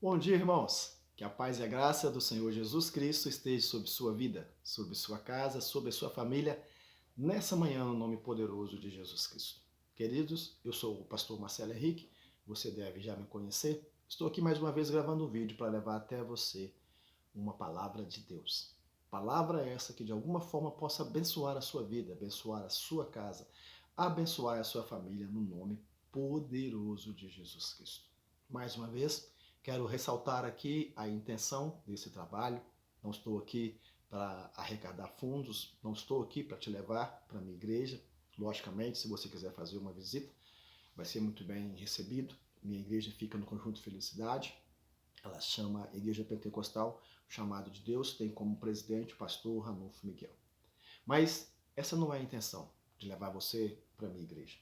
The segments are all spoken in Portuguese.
Bom dia, irmãos. Que a paz e a graça do Senhor Jesus Cristo esteja sobre sua vida, sobre sua casa, sobre a sua família, nessa manhã, no nome poderoso de Jesus Cristo. Queridos, eu sou o pastor Marcelo Henrique, você deve já me conhecer. Estou aqui mais uma vez gravando um vídeo para levar até você uma palavra de Deus. Palavra essa que de alguma forma possa abençoar a sua vida, abençoar a sua casa, abençoar a sua família no nome poderoso de Jesus Cristo. Mais uma vez, quero ressaltar aqui a intenção desse trabalho. Não estou aqui para arrecadar fundos, não estou aqui para te levar para a minha igreja. Logicamente, se você quiser fazer uma visita, vai ser muito bem recebido. Minha igreja fica no Conjunto Felicidade, ela chama Igreja Pentecostal Chamado de Deus, tem como presidente o pastor Ranulfo Miguel. Mas essa não é a intenção de levar você para a minha igreja.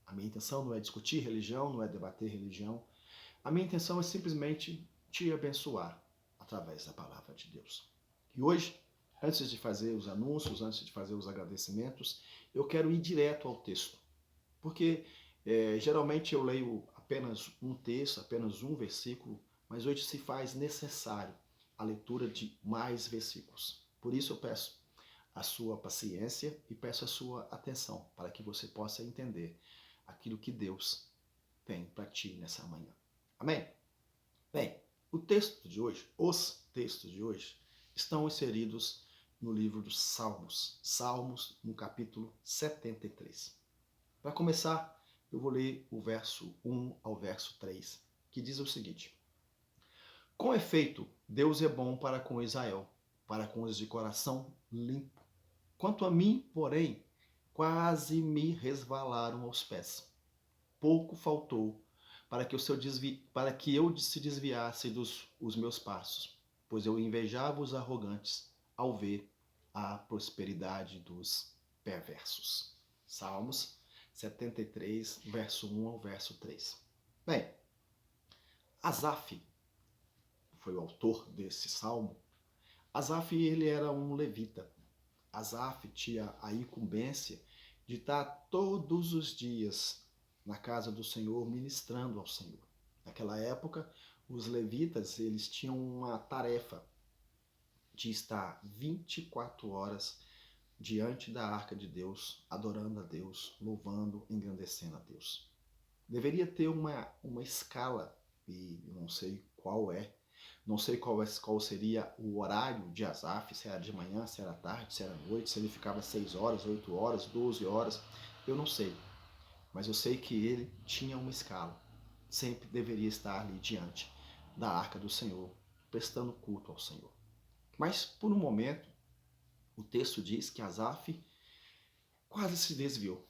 A minha intenção não é discutir religião, não é debater religião. A minha intenção é simplesmente te abençoar através da palavra de Deus. E hoje, antes de fazer os anúncios, antes de fazer os agradecimentos, eu quero ir direto ao texto. Porque geralmente eu leio apenas um texto, apenas um versículo, mas hoje se faz necessário a leitura de mais versículos. Por isso eu peço a sua paciência e peço a sua atenção para que você possa entender aquilo que Deus tem para ti nessa manhã. Amém? Bem, o texto de hoje, os textos de hoje, estão inseridos no livro dos Salmos. Salmos, no capítulo 73. Para começar, eu vou ler o verso 1 ao verso 3, que diz o seguinte: Com efeito, Deus é bom para com Israel, para com os de coração limpo. Quanto a mim, porém, quase me resvalaram aos pés. Pouco faltou para que eu se desviasse dos os meus passos, pois eu invejava os arrogantes ao ver a prosperidade dos perversos. Salmos 73, verso 1 ao verso 3. Bem, Asaf foi o autor desse salmo. Asaf, ele era um levita. Asaf tinha a incumbência de estar todos os dias na casa do Senhor, ministrando ao Senhor. Naquela época, os levitas, eles tinham uma tarefa de estar 24 horas diante da arca de Deus, adorando a Deus, louvando, engrandecendo a Deus. Deveria ter uma escala, e não sei qual é, não sei qual seria o horário de Asaf, se era de manhã, se era tarde, se era noite, se ele ficava 6 horas, 8 horas, 12 horas, eu não sei. Mas eu sei que ele tinha uma escala. Sempre deveria estar ali diante da arca do Senhor, prestando culto ao Senhor. Mas por um momento, o texto diz que Asaf quase se desviou.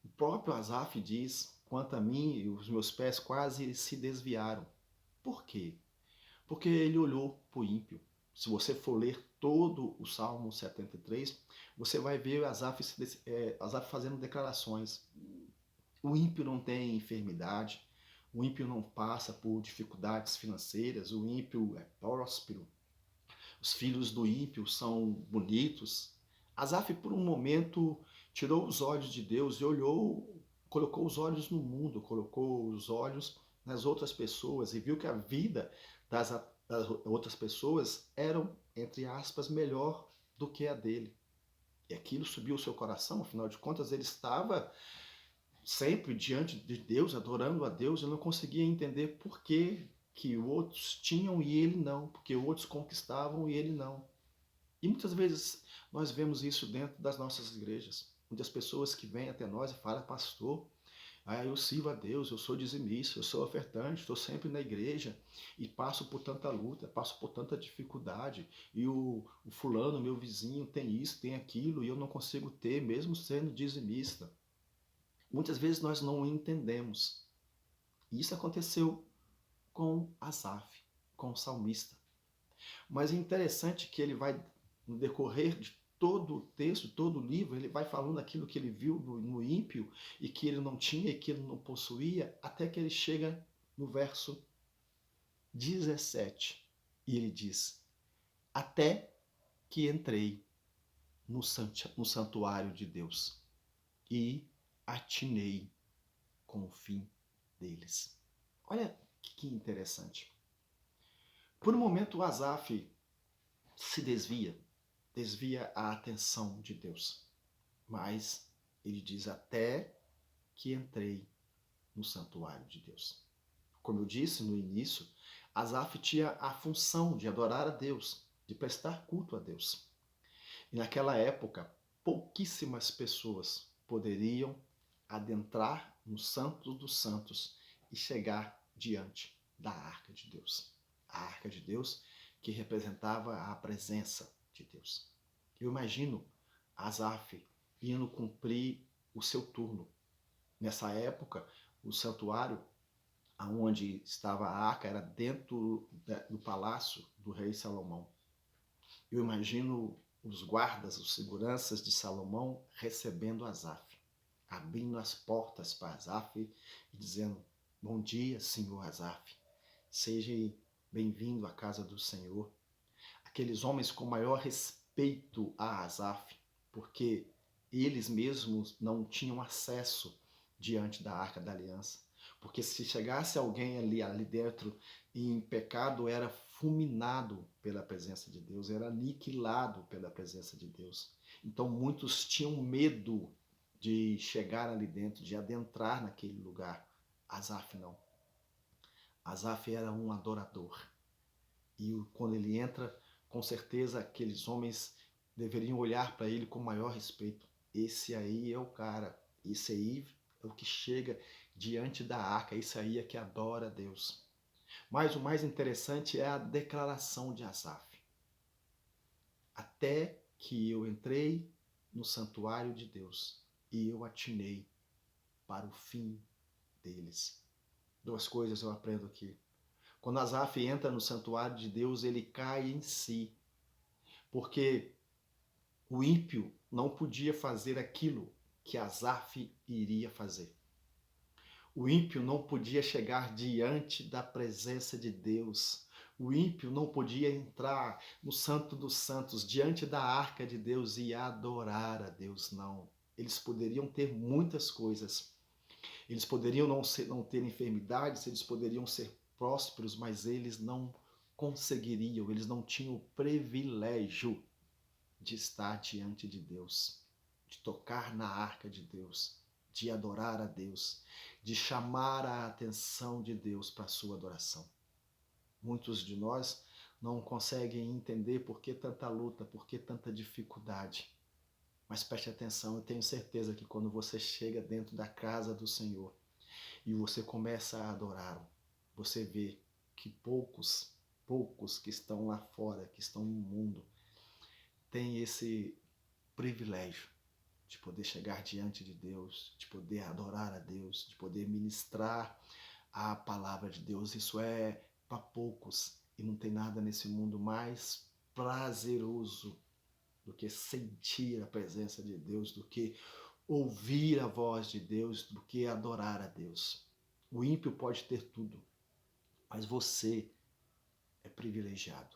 O próprio Asaf diz: quanto a mim, os meus pés quase se desviaram. Por quê? Porque ele olhou para o ímpio. Se você for ler todo o Salmo 73, você vai ver Asaf fazendo declarações. O ímpio não tem enfermidade, o ímpio não passa por dificuldades financeiras, o ímpio é próspero, os filhos do ímpio são bonitos. Asaf, por um momento, tirou os olhos de Deus e olhou, colocou os olhos no mundo, colocou os olhos nas outras pessoas e viu que a vida das outras pessoas eram, entre aspas, melhor do que a dele. E aquilo subiu o seu coração, afinal de contas, ele estava sempre diante de Deus, adorando a Deus. Eu não conseguia entender por que outros tinham e ele não, porque outros conquistavam e ele não. E muitas vezes nós vemos isso dentro das nossas igrejas. Muitas pessoas que vêm até nós e falam: pastor, eu sirvo a Deus, eu sou dizimista, eu sou ofertante, estou sempre na igreja e passo por tanta luta, passo por tanta dificuldade, e o fulano, meu vizinho, tem isso, tem aquilo, e eu não consigo ter, mesmo sendo dizimista. Muitas vezes nós não entendemos. E isso aconteceu com Asaf, com o salmista. Mas é interessante que ele vai, no decorrer de todo o texto, todo o livro, ele vai falando aquilo que ele viu no ímpio e que ele não tinha e que ele não possuía, até que ele chega no verso 17. E ele diz: até que entrei no santuário de Deus e atinei com o fim deles. Olha que interessante. Por um momento, Asaf se desvia a atenção de Deus. Mas ele diz: até que entrei no santuário de Deus. Como eu disse no início, Asaf tinha a função de adorar a Deus, de prestar culto a Deus. E naquela época, pouquíssimas pessoas poderiam adentrar no Santo dos Santos e chegar diante da Arca de Deus. A Arca de Deus que representava a presença de Deus. Eu imagino Asaf indo cumprir o seu turno. Nessa época, o santuário onde estava a arca era dentro do palácio do rei Salomão. Eu imagino os guardas, os seguranças de Salomão recebendo Asaf, abrindo as portas para Asaf e dizendo: bom dia, senhor Asaf, seja bem-vindo à casa do Senhor. Aqueles homens com maior respeito a Asaf, porque eles mesmos não tinham acesso diante da Arca da Aliança. Porque se chegasse alguém ali dentro em pecado, era fulminado pela presença de Deus, era aniquilado pela presença de Deus. Então muitos tinham medo de chegar ali dentro, de adentrar naquele lugar. Asaf não. Asaf era um adorador. E quando ele entra, com certeza aqueles homens deveriam olhar para ele com maior respeito. Esse aí é o cara, esse aí é o que chega diante da arca, esse aí é que adora a Deus. Mas o mais interessante é a declaração de Asaf. Até que eu entrei no santuário de Deus e eu atinei para o fim deles. Duas coisas eu aprendo aqui. Quando Asaf entra no santuário de Deus, ele cai em si, porque o ímpio não podia fazer aquilo que Asaf iria fazer. O ímpio não podia chegar diante da presença de Deus. O ímpio não podia entrar no Santo dos Santos, diante da arca de Deus e adorar a Deus, não. Eles poderiam ter muitas coisas. Eles poderiam não ter enfermidades, eles poderiam ser prósperos, mas eles não conseguiriam, eles não tinham o privilégio de estar diante de Deus, de tocar na arca de Deus, de adorar a Deus, de chamar a atenção de Deus para a sua adoração. Muitos de nós não conseguem entender por que tanta luta, por que tanta dificuldade. Mas preste atenção, eu tenho certeza que quando você chega dentro da casa do Senhor e você começa a adorá-lo, você vê que poucos que estão lá fora, que estão no mundo, têm esse privilégio de poder chegar diante de Deus, de poder adorar a Deus, de poder ministrar a palavra de Deus. Isso é para poucos e não tem nada nesse mundo mais prazeroso do que sentir a presença de Deus, do que ouvir a voz de Deus, do que adorar a Deus. O ímpio pode ter tudo, mas você é privilegiado.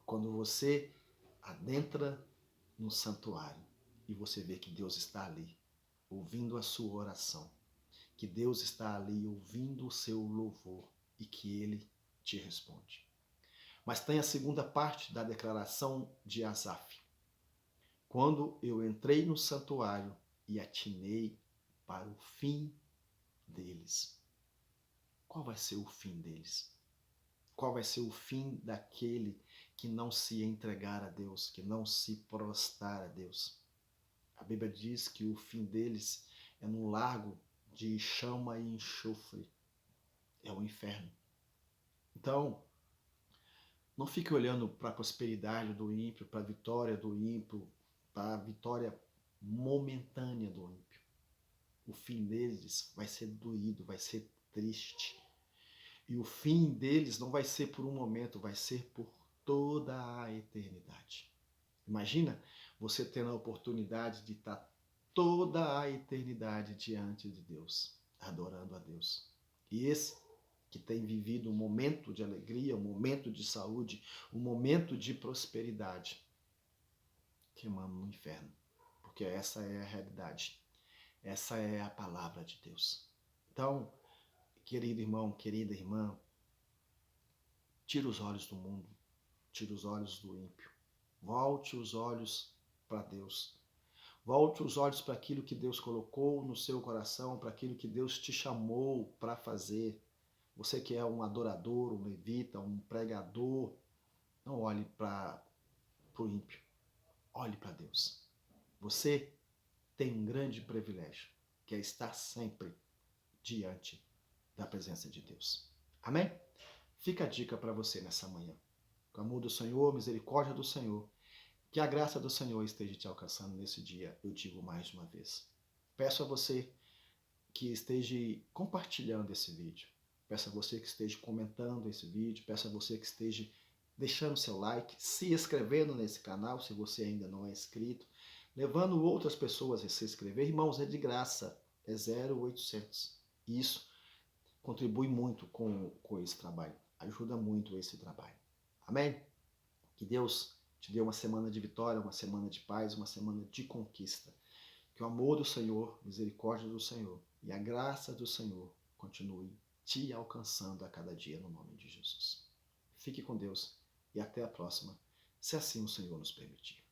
Quando você adentra no santuário e você vê que Deus está ali, ouvindo a sua oração, que Deus está ali ouvindo o seu louvor e que Ele te responde. Mas tem a segunda parte da declaração de Asaf. Quando eu entrei no santuário e atinei para o fim deles. Qual vai ser o fim deles? Qual vai ser o fim daquele que não se entregar a Deus, que não se prostrar a Deus? A Bíblia diz que o fim deles é num lago de chama e enxofre. É o inferno. Então, não fique olhando para a prosperidade do ímpio, para a vitória do ímpio, para a vitória momentânea do ímpio. O fim deles vai ser doído, vai ser triste. E o fim deles não vai ser por um momento, vai ser por toda a eternidade. Imagina você tendo a oportunidade de estar toda a eternidade diante de Deus, adorando a Deus. E esse que tem vivido um momento de alegria, um momento de saúde, um momento de prosperidade, queimando no inferno. Porque essa é a realidade. Essa é a palavra de Deus. Então, querido irmão, querida irmã, Tira os olhos do mundo, tira os olhos do ímpio. Volte os olhos para Deus. Volte os olhos para aquilo que Deus colocou no seu coração, para aquilo que Deus te chamou para fazer. Você que é um adorador, um levita, um pregador, não olhe para o ímpio, olhe para Deus. Você tem um grande privilégio, que é estar sempre diante da presença de Deus. Amém? Fica a dica para você nessa manhã. Com o amor do Senhor, misericórdia do Senhor, que a graça do Senhor esteja te alcançando nesse dia, eu digo mais uma vez. Peço a você que esteja compartilhando esse vídeo. Peço a você que esteja comentando esse vídeo. Peço a você que esteja deixando seu like, se inscrevendo nesse canal, se você ainda não é inscrito, levando outras pessoas a se inscrever. Irmãos, é de graça, é 0800. Isso contribui muito com esse trabalho, ajuda muito esse trabalho. Amém? Que Deus te dê uma semana de vitória, uma semana de paz, uma semana de conquista. Que o amor do Senhor, misericórdia do Senhor e a graça do Senhor continue te alcançando a cada dia no nome de Jesus. Fique com Deus e até a próxima, se assim o Senhor nos permitir.